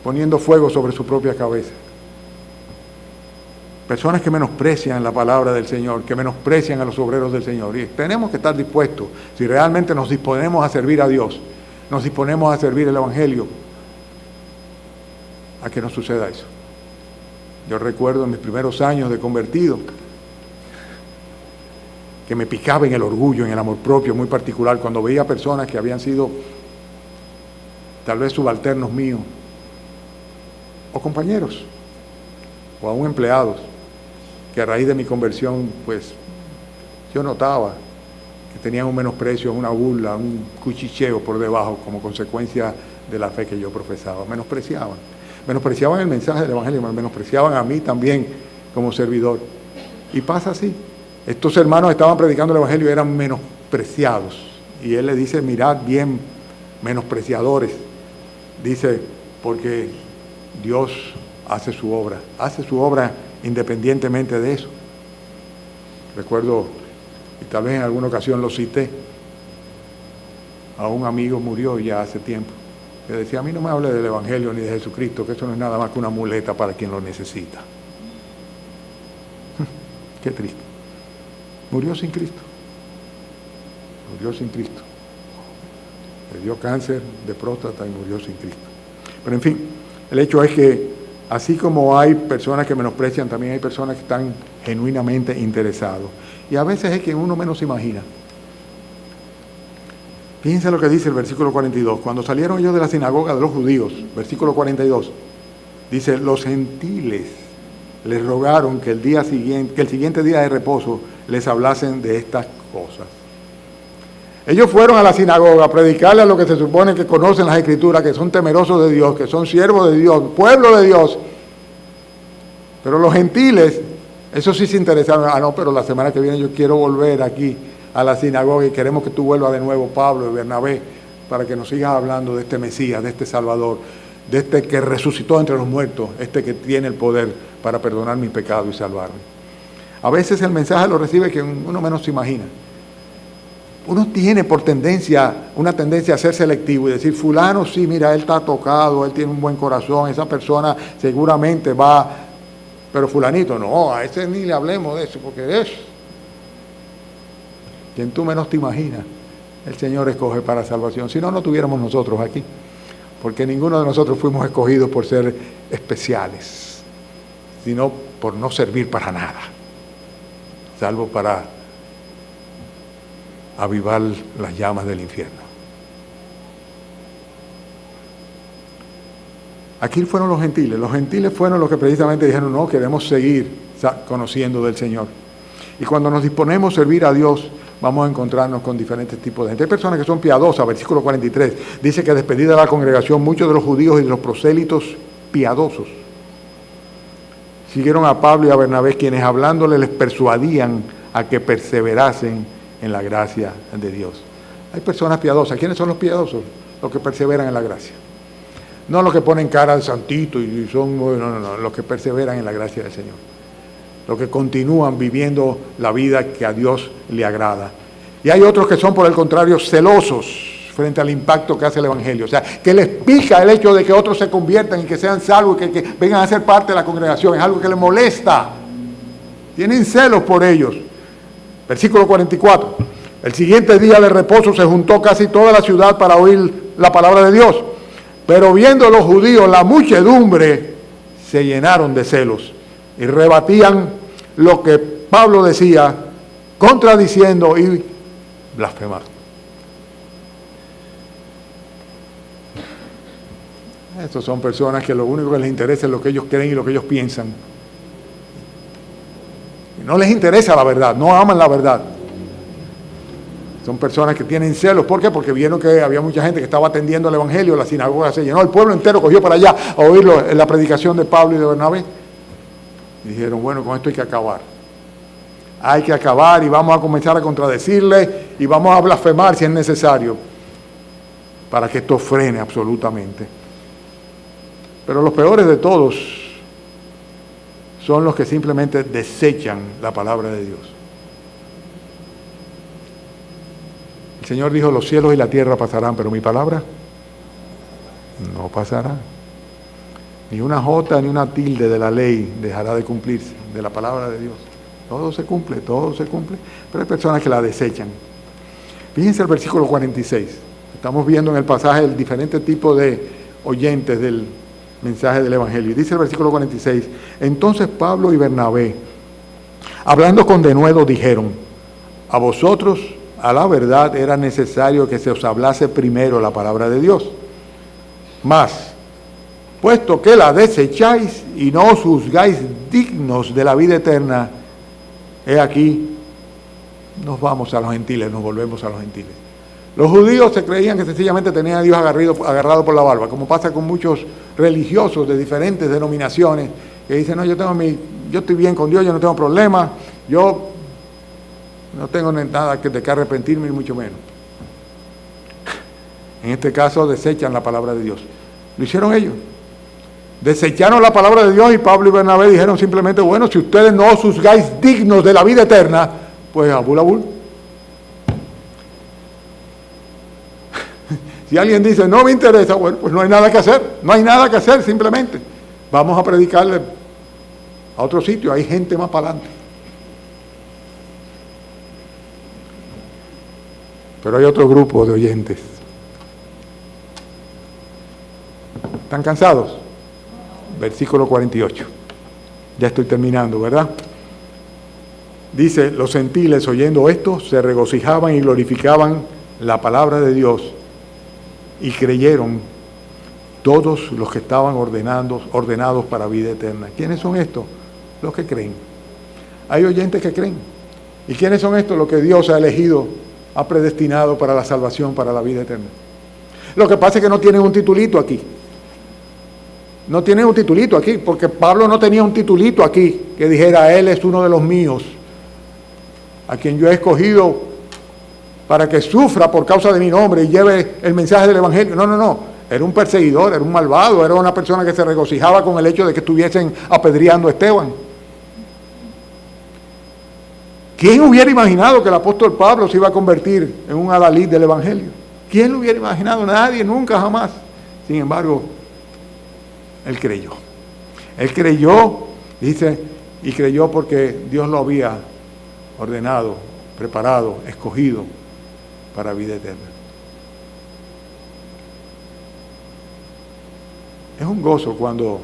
poniendo fuego sobre su propia cabeza. Personas que menosprecian la palabra del Señor, que menosprecian a los obreros del Señor. Y tenemos que estar dispuestos, si realmente nos disponemos a servir a Dios, nos disponemos a servir el Evangelio, a que no suceda eso. Yo recuerdo en mis primeros años de convertido, que me picaba en el orgullo, en el amor propio muy particular, cuando veía personas que habían sido tal vez subalternos míos, o compañeros, o aún empleados, que a raíz de mi conversión, pues, yo notaba que tenían un menosprecio, una burla, un cuchicheo por debajo, como consecuencia de la fe que yo profesaba. Menospreciaban el mensaje del Evangelio, me menospreciaban a mí también como servidor. Y pasa así. Estos hermanos estaban predicando el Evangelio y eran menospreciados. Y él le dice, mirad bien, menospreciadores. Dice, porque Dios hace su obra independientemente de eso. Recuerdo, y tal vez en alguna ocasión lo cité, a un amigo murió ya hace tiempo, que decía, a mí no me hable del Evangelio ni de Jesucristo, que eso no es nada más que una muleta para quien lo necesita. Qué triste. Murió sin Cristo. Le dio cáncer de próstata y murió sin Cristo. Pero en fin, el hecho es que así como hay personas que menosprecian, también hay personas que están genuinamente interesados. Y a veces es quien uno menos imagina. Fíjense lo que dice el versículo 42. Cuando salieron ellos de la sinagoga de los judíos, versículo 42, dice, los gentiles les rogaron que el siguiente día de reposo les hablasen de estas cosas. Ellos fueron a la sinagoga a predicarle a los que se supone que conocen las Escrituras, que son temerosos de Dios, que son siervos de Dios, pueblo de Dios. Pero los gentiles, eso sí se interesaron. No, pero la semana que viene yo quiero volver aquí a la sinagoga y queremos que tú vuelvas de nuevo, Pablo y Bernabé, para que nos sigas hablando de este Mesías, de este Salvador, de este que resucitó entre los muertos, este que tiene el poder para perdonar mis pecados y salvarme. A veces el mensaje lo recibe quien uno menos se imagina. Uno tiene una tendencia a ser selectivo y decir, fulano sí, mira, él está tocado, él tiene un buen corazón, esa persona seguramente va, pero fulanito, no, a ese ni le hablemos de eso, porque es quien tú menos te imaginas, el Señor escoge para salvación. Si no, no tuviéramos nosotros aquí, porque ninguno de nosotros fuimos escogidos por ser especiales, sino por no servir para nada, salvo para avivar las llamas del infierno. Aquí fueron los gentiles fueron los que precisamente dijeron, no, queremos seguir conociendo del Señor. Y cuando nos disponemos a servir a Dios, vamos a encontrarnos con diferentes tipos de gente. Hay personas que son piadosas, versículo 43, dice que despedida de la congregación, muchos de los judíos y de los prosélitos piadosos siguieron a Pablo y a Bernabé, quienes hablándole les persuadían a que perseverasen en la gracia de Dios. Hay personas piadosas. ¿Quiénes son los piadosos? Los que perseveran en la gracia. No los que ponen cara de santito y son, no, los que perseveran en la gracia del Señor. Los que continúan viviendo la vida que a Dios le agrada. Y hay otros que son, por el contrario, celosos frente al impacto que hace el Evangelio. O sea, que les pica el hecho de que otros se conviertan y que sean salvos y que vengan a ser parte de la congregación. Es algo que les molesta. Tienen celos por ellos. Versículo 44. El siguiente día de reposo se juntó casi toda la ciudad para oír la palabra de Dios. Pero viendo los judíos la muchedumbre, se llenaron de celos y rebatían lo que Pablo decía, contradiciendo y blasfemando. Estos son personas que lo único que les interesa es lo que ellos creen y lo que ellos piensan. Y no les interesa la verdad, no aman la verdad. Son personas que tienen celos. ¿Por qué? Porque vieron que había mucha gente que estaba atendiendo el Evangelio, la sinagoga se llenó, el pueblo entero cogió para allá a oírlo en la predicación de Pablo y de Bernabé. Y dijeron, bueno, con esto hay que acabar. Hay que acabar y vamos a comenzar a contradecirle y vamos a blasfemar si es necesario para que esto frene absolutamente. Pero los peores de todos son los que simplemente desechan la palabra de Dios. El Señor dijo, los cielos y la tierra pasarán, pero mi palabra no pasará. Ni una jota ni una tilde de la ley dejará de cumplirse, de la palabra de Dios. Todo se cumple, pero hay personas que la desechan. Fíjense el versículo 46. Estamos viendo en el pasaje el diferente tipo de oyentes del mensaje del Evangelio. Y dice el versículo 46, entonces Pablo y Bernabé, hablando con denuedo, dijeron, a vosotros, a la verdad, era necesario que se os hablase primero la palabra de Dios. Mas, puesto que la desecháis y no os juzgáis dignos de la vida eterna, he aquí, nos vamos a los gentiles, nos volvemos a los gentiles. Los judíos se creían que sencillamente tenían a Dios agarrado por la barba, como pasa con muchos religiosos de diferentes denominaciones, que dicen, no, yo estoy bien con Dios, yo no tengo problema, yo no tengo nada de qué arrepentirme, ni mucho menos. En este caso, desechan la palabra de Dios. Lo hicieron ellos. Desecharon la palabra de Dios y Pablo y Bernabé dijeron simplemente, bueno, si ustedes no os juzgáis dignos de la vida eterna, pues abul, abul. Si alguien dice, no me interesa, bueno, pues no hay nada que hacer, simplemente. Vamos a predicarle a otro sitio, hay gente más para adelante. Pero hay otro grupo de oyentes. ¿Están cansados? Versículo 48. Ya estoy terminando, ¿verdad? Dice, los gentiles oyendo esto se regocijaban y glorificaban la palabra de Dios y creyeron todos los que estaban ordenados para vida eterna. ¿Quiénes son estos? Los que creen. Hay oyentes que creen. ¿Y quiénes son estos? Los que Dios ha elegido, ha predestinado para la salvación, para la vida eterna. Lo que pasa es que no tienen un titulito aquí. No tienen un titulito aquí, porque Pablo no tenía un titulito aquí que dijera, él es uno de los míos, a quien yo he escogido para que sufra por causa de mi nombre y lleve el mensaje del Evangelio. No. Era un perseguidor, era un malvado, era una persona que se regocijaba con el hecho de que estuviesen apedreando a Esteban. ¿Quién hubiera imaginado que el apóstol Pablo se iba a convertir en un adalid del Evangelio? ¿Quién lo hubiera imaginado? Nadie, nunca, jamás. Sin embargo, él creyó. Él creyó, dice, y creyó porque Dios lo había ordenado, preparado, escogido para vida eterna. Es un gozo cuando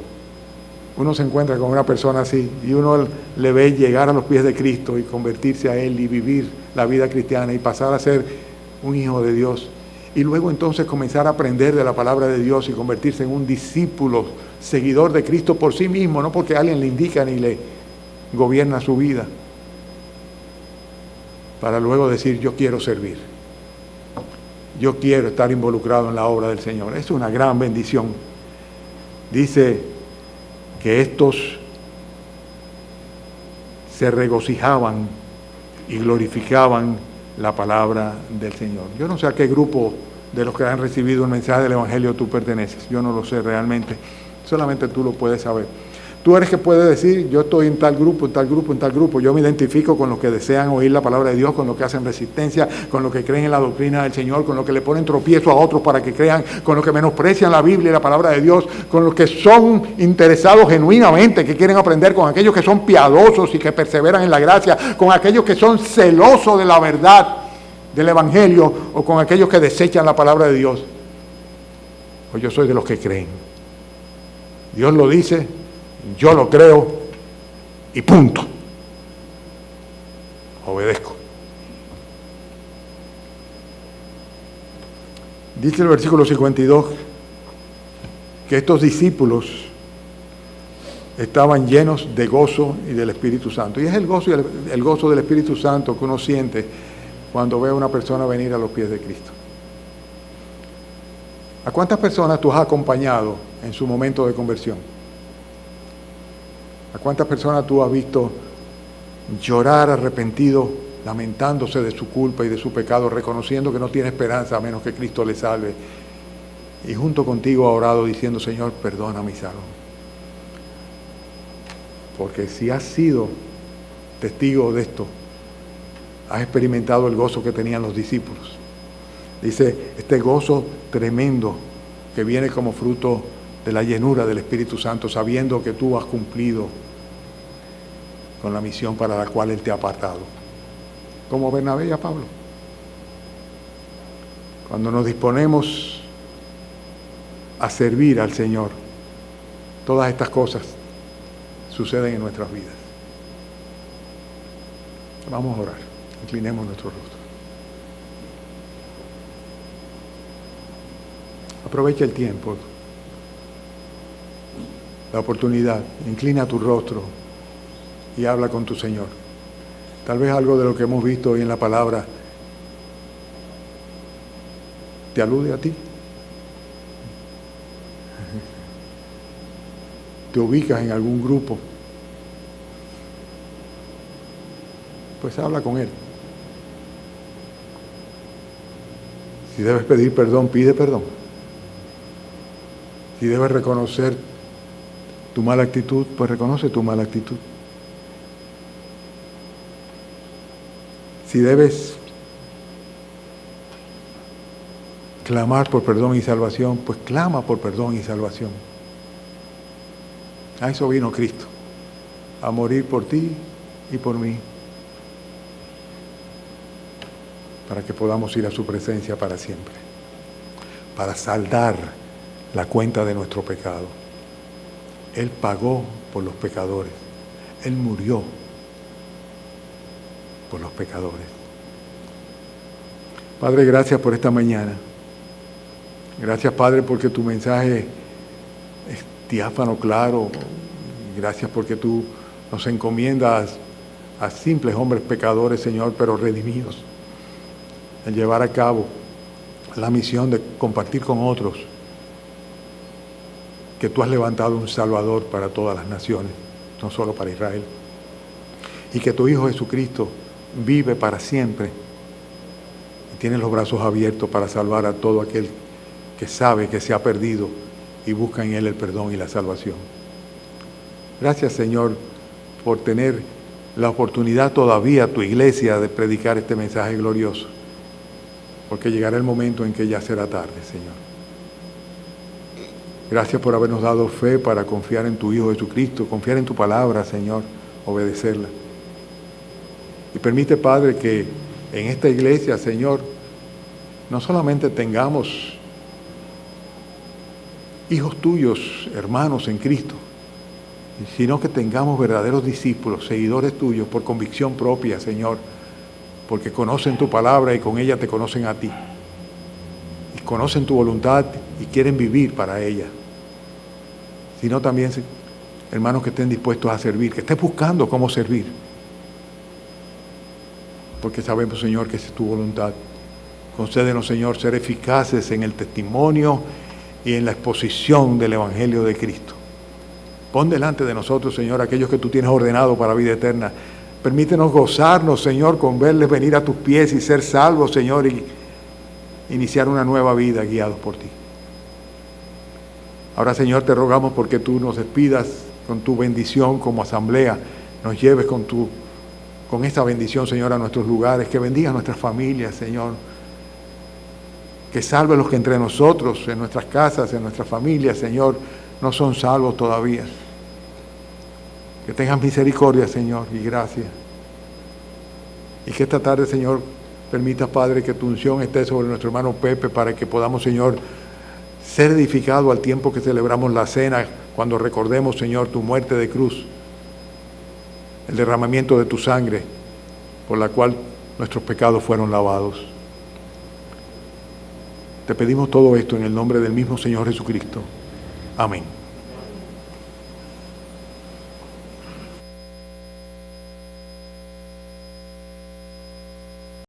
uno se encuentra con una persona así y uno le ve llegar a los pies de Cristo y convertirse a Él y vivir la vida cristiana y pasar a ser un hijo de Dios. Y luego entonces comenzar a aprender de la palabra de Dios y convertirse en un discípulo, seguidor de Cristo por sí mismo, no porque alguien le indica ni le gobierna su vida. Para luego decir, yo quiero servir. Yo quiero estar involucrado en la obra del Señor. Es una gran bendición. Dice que estos se regocijaban y glorificaban la palabra del Señor. Yo no sé a qué grupo de los que han recibido el mensaje del Evangelio tú perteneces. Yo no lo sé realmente. Solamente tú lo puedes saber. Tú eres que puedes decir, yo estoy en tal grupo, en tal grupo, en tal grupo. Yo me identifico con los que desean oír la palabra de Dios, con los que hacen resistencia, con los que creen en la doctrina del Señor, con los que le ponen tropiezo a otros para que crean, con los que menosprecian la Biblia y la palabra de Dios, con los que son interesados genuinamente, que quieren aprender, con aquellos que son piadosos y que perseveran en la gracia, con aquellos que son celosos de la verdad. del Evangelio o con aquellos que desechan la palabra de Dios. Pues yo soy de los que creen. Dios lo dice, yo lo creo y punto. Obedezco. Dice el versículo 52 que estos discípulos estaban llenos de gozo y del Espíritu Santo. Y es el gozo del Espíritu Santo que uno siente cuando ve a una persona venir a los pies de Cristo. ¿A cuántas personas tú has acompañado en su momento de conversión? ¿A cuántas personas tú has visto llorar arrepentido, lamentándose de su culpa y de su pecado, reconociendo que no tiene esperanza a menos que Cristo le salve? Y junto contigo ha orado diciendo, Señor, perdóname y sálvame. Porque si has sido testigo de esto, has experimentado el gozo que tenían los discípulos. Dice, este gozo tremendo que viene como fruto de la llenura del Espíritu Santo, sabiendo que tú has cumplido con la misión para la cual Él te ha apartado. Como Bernabé y a Pablo. Cuando nos disponemos a servir al Señor, todas estas cosas suceden en nuestras vidas. Vamos a orar. Inclinemos nuestro rostro. Aprovecha el tiempo, la oportunidad. Inclina tu rostro y habla con tu Señor. Tal vez algo de lo que hemos visto hoy en la palabra te alude a ti. Te ubicas en algún grupo. Pues habla con Él. Si debes pedir perdón, pide perdón. Si debes reconocer tu mala actitud, pues reconoce tu mala actitud. Si debes clamar por perdón y salvación, pues clama por perdón y salvación. A eso vino Cristo, a morir por ti y por mí, para que podamos ir a su presencia para siempre, para saldar la cuenta de nuestro pecado. Él pagó por los pecadores, Él murió por los pecadores. Padre, gracias por esta mañana. Gracias, Padre, porque tu mensaje es diáfano, claro. Gracias porque tú nos encomiendas a simples hombres pecadores, Señor, pero redimidos, en llevar a cabo la misión de compartir con otros que tú has levantado un Salvador para todas las naciones, no solo para Israel, y que tu Hijo Jesucristo vive para siempre y tiene los brazos abiertos para salvar a todo aquel que sabe que se ha perdido y busca en Él el perdón y la salvación. Gracias, Señor, por tener la oportunidad todavía, tu iglesia, de predicar este mensaje glorioso, porque llegará el momento en que ya será tarde, Señor. Gracias por habernos dado fe para confiar en tu Hijo Jesucristo, confiar en tu palabra, Señor, obedecerla. Y permite, Padre, que en esta iglesia, Señor, no solamente tengamos hijos tuyos, hermanos en Cristo, sino que tengamos verdaderos discípulos, seguidores tuyos, por convicción propia, Señor, porque conocen tu palabra y con ella te conocen a ti. Y conocen tu voluntad y quieren vivir para ella. Sino también, hermanos, que estén dispuestos a servir, que estén buscando cómo servir. Porque sabemos, Señor, que esa es tu voluntad. Concédenos, Señor, ser eficaces en el testimonio y en la exposición del Evangelio de Cristo. Pon delante de nosotros, Señor, aquellos que tú tienes ordenado para vida eterna. Permítenos gozarnos, Señor, con verles venir a tus pies y ser salvos, Señor, y iniciar una nueva vida guiados por ti. Ahora, Señor, te rogamos porque tú nos despidas con tu bendición como asamblea, nos lleves con esta bendición, Señor, a nuestros lugares, que bendiga a nuestras familias, Señor, que salve los que entre nosotros, en nuestras casas, en nuestras familias, Señor, no son salvos todavía. Que tengas misericordia, Señor, y gracia. Y que esta tarde, Señor, Permita, Padre, que tu unción esté sobre nuestro hermano Pepe para que podamos, Señor, ser edificados al tiempo que celebramos la cena, cuando recordemos, Señor, tu muerte de cruz, el derramamiento de tu sangre, por la cual nuestros pecados fueron lavados. Te pedimos todo esto en el nombre del mismo Señor Jesucristo. Amén.